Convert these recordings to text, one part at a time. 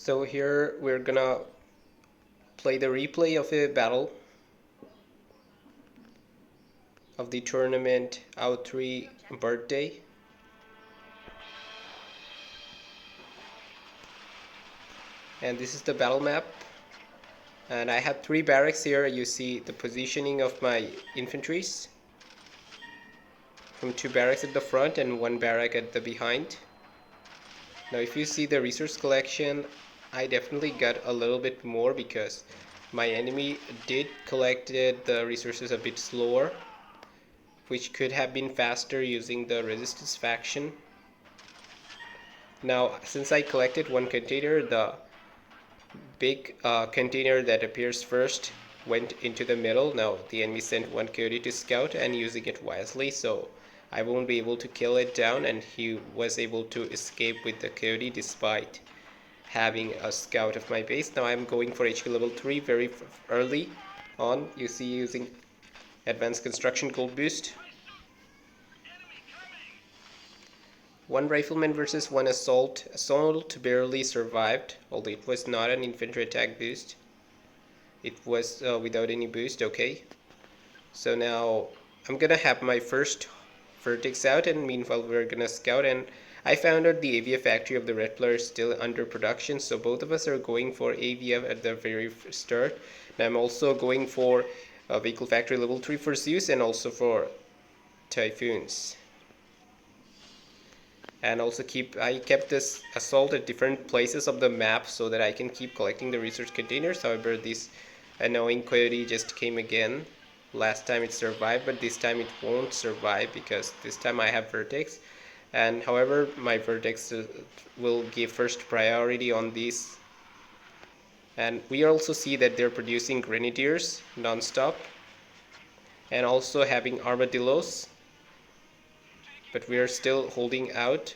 So here we're gonna play the replay of a battle of the tournament out 3 birthday. And this is the battle map. And I have 3 barracks here. You see the positioning of my infantries. From 2 barracks at the front and 1 barrack at the behind. Now if you see the resource collection, I definitely got a little bit more because my enemy did collected the resources a bit slower, which could have been faster using the resistance faction. Now since I collected 1 container, the big container that appears first went into the middle. Now the enemy sent 1 coyote to scout and using it wisely, so I won't be able to kill it down, and he was able to escape with the coyote despite having a scout of my base. Now I'm going for HQ level 3 very early on. You see, using advanced construction gold boost. 1 rifleman versus 1 assault. Assault barely survived, although it was not an infantry attack boost. It was without any boost. Okay, so now I'm gonna have my first vertex out, and meanwhile we're gonna scout. And I found out the AVF factory of the red player is still under production, so both of us are going for AVF at the very start. And I'm also going for a vehicle factory level 3 for Zeus and also for Typhoons. And also I kept this assault at different places of the map so that I can keep collecting the research containers. However, this annoying coyote just came again. Last time it survived, but this time it won't survive because this time I have vertex. And however, my vertex will give first priority on these. And we also see that they're producing grenadiers non-stop and also having armadillos, but we are still holding out.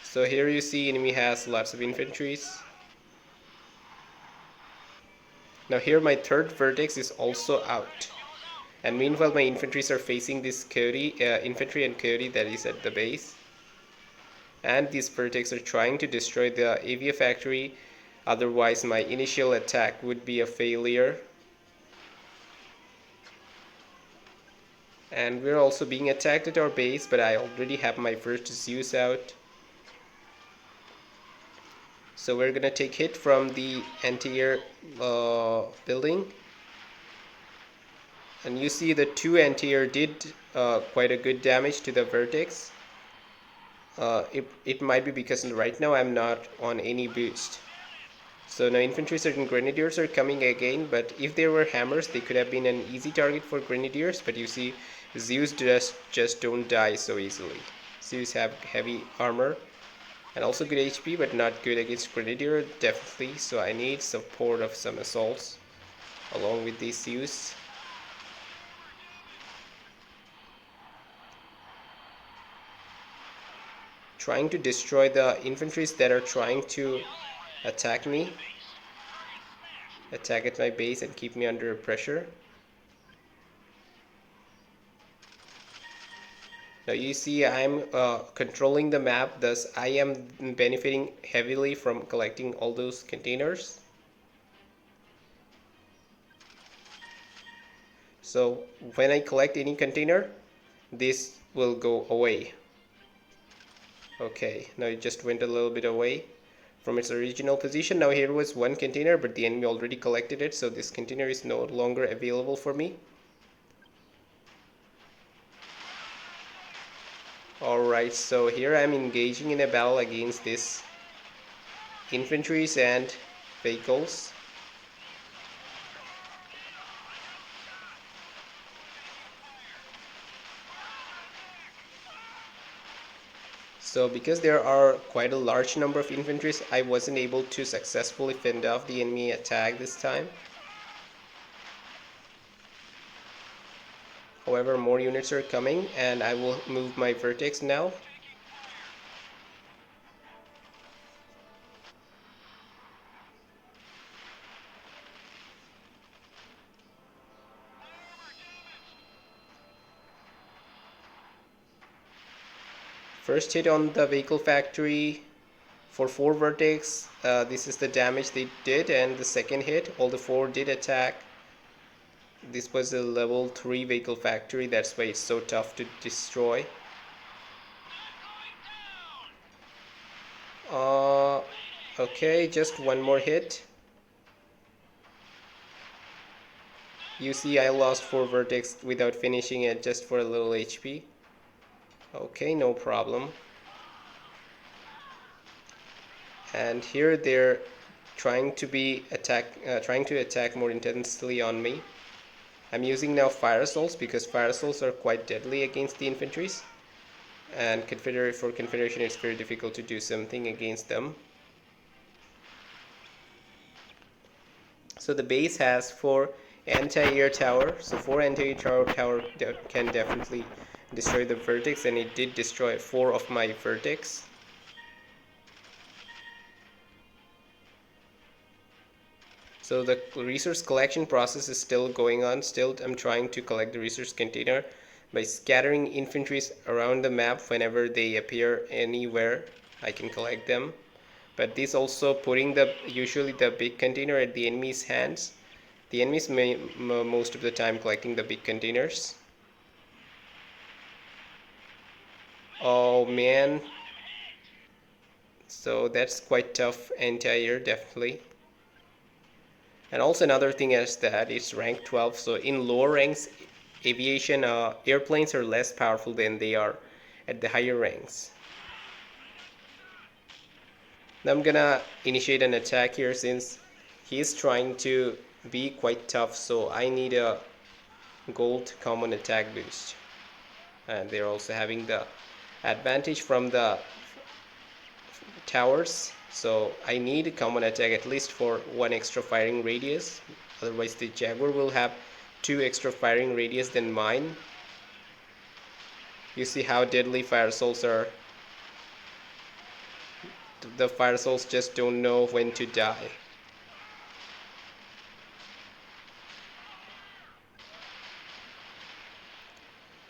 So here you see enemy has lots of infantries. Now here my third vertex is also out, and meanwhile my infantries are facing this coyote, infantry and coyote that is at the base, and these vertex are trying to destroy the AVF factory. Otherwise my initial attack would be a failure. And we're also being attacked at our base, but I already have my first Zeus out. So we're gonna take hit from the anti-air building. And you see the 2 anti-air did quite a good damage to the vertex. It might be because right now I'm not on any boost. So now infantry and grenadiers are coming again, but if there were hammers they could have been an easy target for grenadiers. But you see, Zeus just don't die so easily. Zeus have heavy armor and also good HP, but not good against grenadier definitely. So I need support of some assaults along with these Zeus. Trying to destroy the infantries that are trying to attack me, attack at my base and keep me under pressure. Now you see I'm controlling the map, thus I am benefiting heavily from collecting all those containers. So when I collect any container, this will go away. Okay, now it just went a little bit away from its original position. Now here was 1 container, but the enemy already collected it, so this container is no longer available for me. Alright, so here I'm engaging in a battle against these infantries and vehicles. So because there are quite a large number of infantries, I wasn't able to successfully fend off the enemy attack this time. However, more units are coming, and I will move my vertex now. First hit on the vehicle factory for 4 vertex. This is the damage they did, and the second hit, all the 4 did attack. This was a level 3 vehicle factory, that's why it's so tough to destroy. Okay, just one more hit. You see, I lost 4 vertex without finishing it, just for a little HP. Okay, no problem. And here they're trying to attack more intensely on me. I'm using now fire assaults because fire assaults are quite deadly against the infantries, and for Confederation it's very difficult to do something against them. So the base has 4 anti-air tower, so 4 anti-air tower can definitely destroy the vertex, and it did destroy 4 of my vertex. So the resource collection process is still going on. Still, I'm trying to collect the resource container by scattering infantries around the map. Whenever they appear anywhere, I can collect them. But this also putting usually the big container at the enemy's hands. The enemies most of the time collecting the big containers. Oh man. So that's quite tough anti-air, definitely. And also another thing is that it's rank 12, so in lower ranks aviation airplanes are less powerful than they are at the higher ranks. Now I'm gonna initiate an attack here since he's trying to be quite tough, so I need a gold common attack boost. And they're also having the advantage from the towers, so I need a common attack at least for 1 extra firing radius, otherwise the Jaguar will have 2 extra firing radius than mine. You see how deadly fire assaults are. The fire assaults just don't know when to die.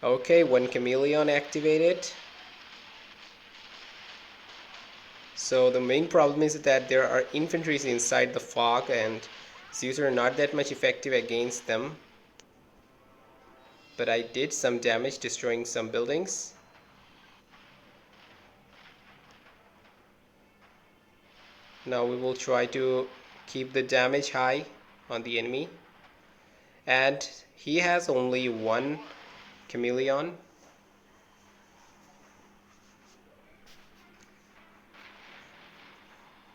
Okay, 1 chameleon activated. So the main problem is that there are infantries inside the fog, and Zeus are not that much effective against them. But I did some damage destroying some buildings. Now we will try to keep the damage high on the enemy. And he has only 1 chameleon.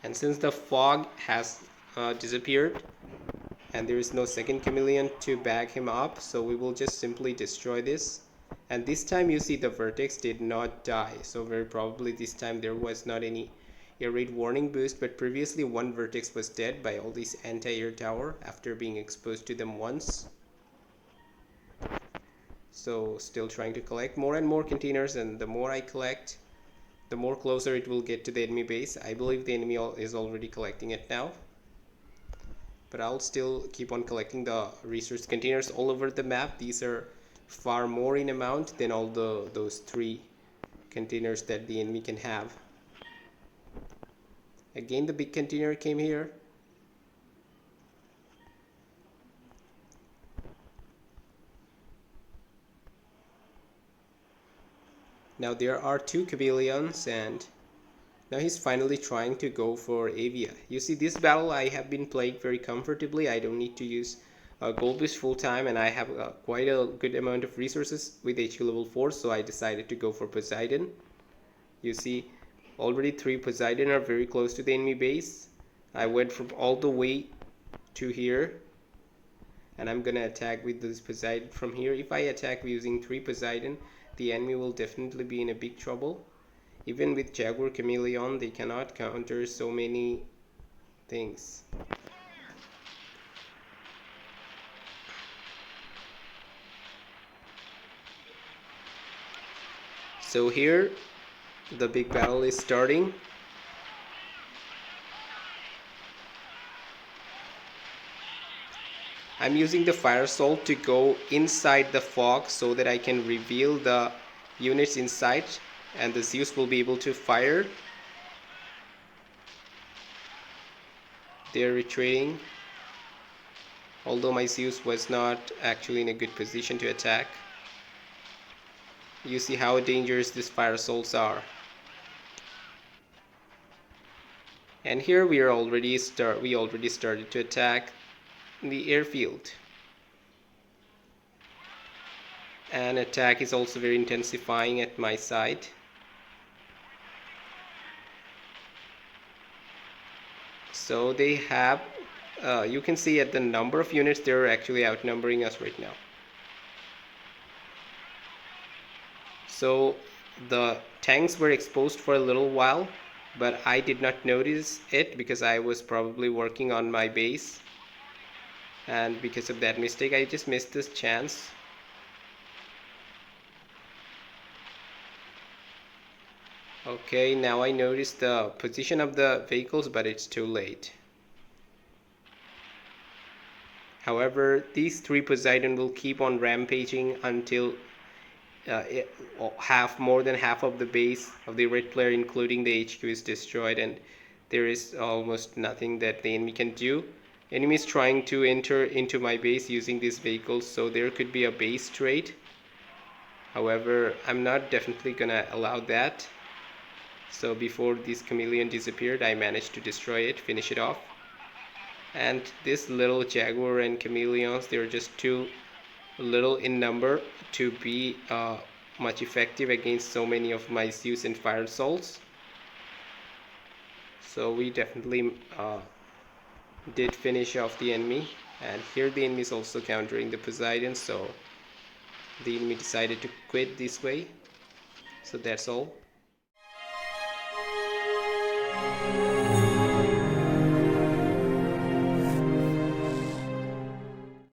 And since the fog has disappeared and there is no second chameleon to back him up, so we will just simply destroy this. And this time you see the vertex did not die, so very probably this time there was not any air raid warning boost, but previously 1 vertex was dead by all these anti-air tower after being exposed to them once. So still trying to collect more and more containers, and the more I collect, the more closer it will get to the enemy base. I believe the enemy is already collecting it now, but I'll still keep on collecting the resource containers all over the map. These are far more in amount than all those 3 containers that the enemy can have. Again, the big container came here. Now there are 2 chameleons, and now he's finally trying to go for Avia. You see, this battle I have been playing very comfortably. I don't need to use gold boost full time, and I have quite a good amount of resources with HQ level 4, so I decided to go for Poseidon. You see, already 3 Poseidon are very close to the enemy base. I went from all the way to here, and I'm gonna attack with this Poseidon from here. If I attack using 3 Poseidon, the enemy will definitely be in a big trouble. Even with Jaguar Chameleon, they cannot counter so many things. So here, the big battle is starting. I'm using the fire assault to go inside the fog so that I can reveal the units inside. and the Zeus will be able to fire. They're retreating, although my Zeus was not actually in a good position to attack. You see how dangerous these fire assaults are. And here we already started to attack the airfield. And attack is also very intensifying at my side. So they have, you can see at the number of units, they're actually outnumbering us right now. So the tanks were exposed for a little while, but I did not notice it because I was probably working on my base. And because of that mistake, I just missed this chance. Okay, now I notice the position of the vehicles, but it's too late. However, these 3 Poseidon will keep on rampaging until more than half of the base of the red player, including the HQ, is destroyed, and there is almost nothing that the enemy can do. Enemy is trying to enter into my base using these vehicles, so there could be a base trade. However, I'm not definitely gonna allow that. So before this chameleon disappeared, I managed to destroy it, finish it off. And this little jaguar and chameleons, they're just too little in number to be much effective against so many of my Zeus and fire assaults. So we definitely did finish off the enemy, and here the enemy is also countering the Poseidon, so the enemy decided to quit this way. So that's all.